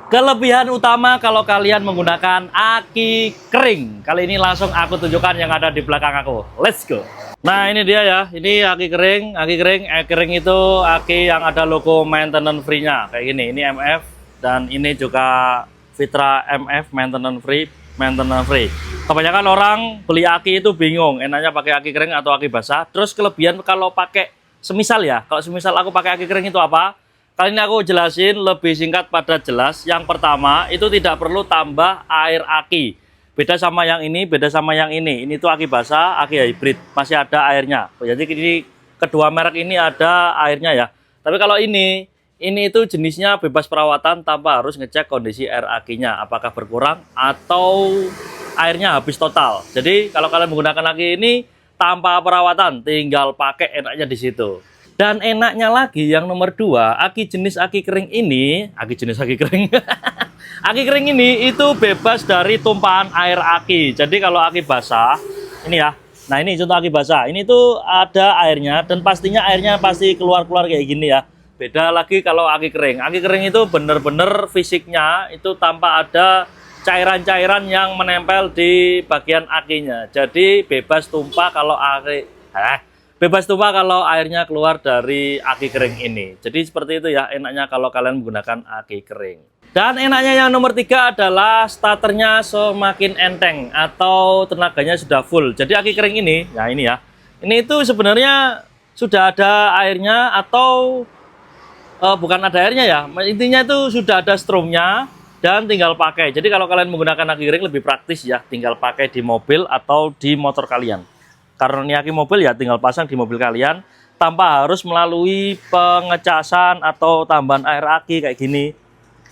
Kelebihan utama kalau kalian menggunakan aki kering. Kali ini langsung aku tunjukkan yang ada di belakang aku. Let's go. Nah, ini dia ya. Ini aki kering. Aki kering itu aki yang ada logo maintenance free-nya. Kayak gini. Ini MF dan ini juga Fitra MF maintenance free. Kebanyakan orang beli aki itu bingung, enaknya pakai aki kering atau aki basah. Terus kelebihan kalau pakai semisal aku pakai aki kering itu apa? Kali ini aku jelasin lebih singkat pada jelas. Yang pertama, itu tidak perlu tambah air aki. Beda sama yang ini, beda sama yang ini. Ini tuh aki basah, aki hybrid. Masih ada airnya. Jadi ini kedua merek ini ada airnya ya. Tapi kalau ini itu jenisnya bebas perawatan tanpa harus ngecek kondisi air akinya. Apakah berkurang atau airnya habis total. Jadi kalau kalian menggunakan aki ini tanpa perawatan, tinggal pakai enaknya di situ. Dan enaknya lagi yang nomor 2, aki kering ini, aki kering ini itu bebas dari tumpahan air aki. Jadi kalau aki basah, ini ya. Nah, ini contoh aki basah. Ini tuh ada airnya dan pastinya airnya pasti keluar-keluar kayak gini ya. Beda lagi kalau aki kering. Aki kering itu bener-bener fisiknya itu tanpa ada cairan-cairan yang menempel di bagian akinya. Jadi bebas tumpah kalau airnya keluar dari aki kering ini. Jadi seperti itu ya enaknya kalau kalian menggunakan aki kering. Dan enaknya yang nomor 3 adalah starternya semakin enteng atau tenaganya sudah full. Jadi aki kering ini, ya ini ya. Ini itu sebenarnya sudah ada airnya atau bukan ada airnya ya. Intinya itu sudah ada strumnya dan tinggal pakai. Jadi kalau kalian menggunakan aki kering lebih praktis ya, tinggal pakai di mobil atau di motor kalian. Karena ini aki mobil ya tinggal pasang di mobil kalian tanpa harus melalui pengecasan atau tambahan air aki kayak gini.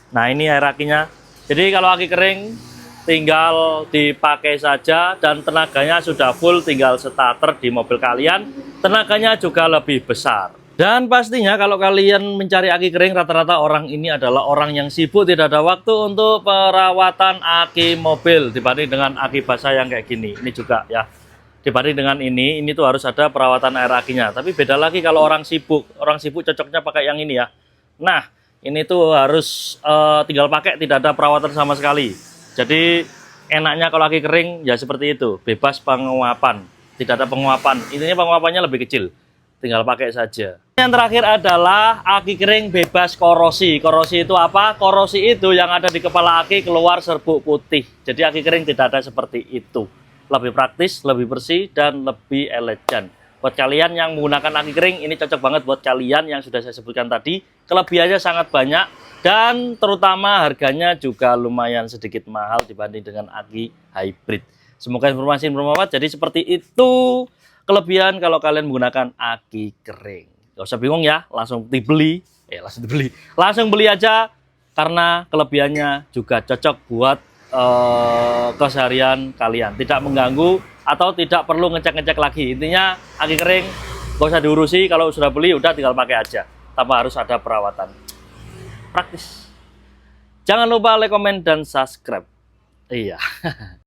Nah, ini air akinya. Jadi kalau aki kering tinggal dipakai saja dan tenaganya sudah full, tinggal starter di mobil kalian. Tenaganya juga lebih besar. Dan pastinya kalau kalian mencari aki kering, rata-rata orang ini adalah orang yang sibuk, tidak ada waktu untuk perawatan aki mobil dibanding dengan aki basah yang kayak gini. Ini juga ya. Dibanding dengan ini tuh harus ada perawatan air akinya. Tapi beda lagi kalau orang sibuk cocoknya pakai yang ini ya. Nah, ini tuh harus tinggal pakai, tidak ada perawatan sama sekali. Jadi enaknya kalau aki kering ya seperti itu, bebas penguapan, tidak ada penguapan. Intinya penguapannya lebih kecil, tinggal pakai saja. Yang terakhir adalah aki kering bebas korosi. Korosi itu apa? Korosi itu yang ada di kepala aki keluar serbuk putih. Jadi aki kering tidak ada seperti itu. Lebih praktis, lebih bersih, dan lebih elegan. Buat kalian yang menggunakan aki kering, ini cocok banget buat kalian yang sudah saya sebutkan tadi. Kelebihannya sangat banyak, dan terutama harganya juga lumayan sedikit mahal dibanding dengan aki hybrid. Semoga informasi bermanfaat. Jadi seperti itu kelebihan kalau kalian menggunakan aki kering. Gak usah bingung ya, langsung beli aja, karena kelebihannya juga cocok buat keseharian kalian, tidak mengganggu atau tidak perlu ngecek-ngecek lagi. Intinya aki kering gak usah diurusi, kalau sudah beli udah tinggal pakai aja tanpa harus ada perawatan. Praktis. Jangan lupa like, komen, dan subscribe. Iya.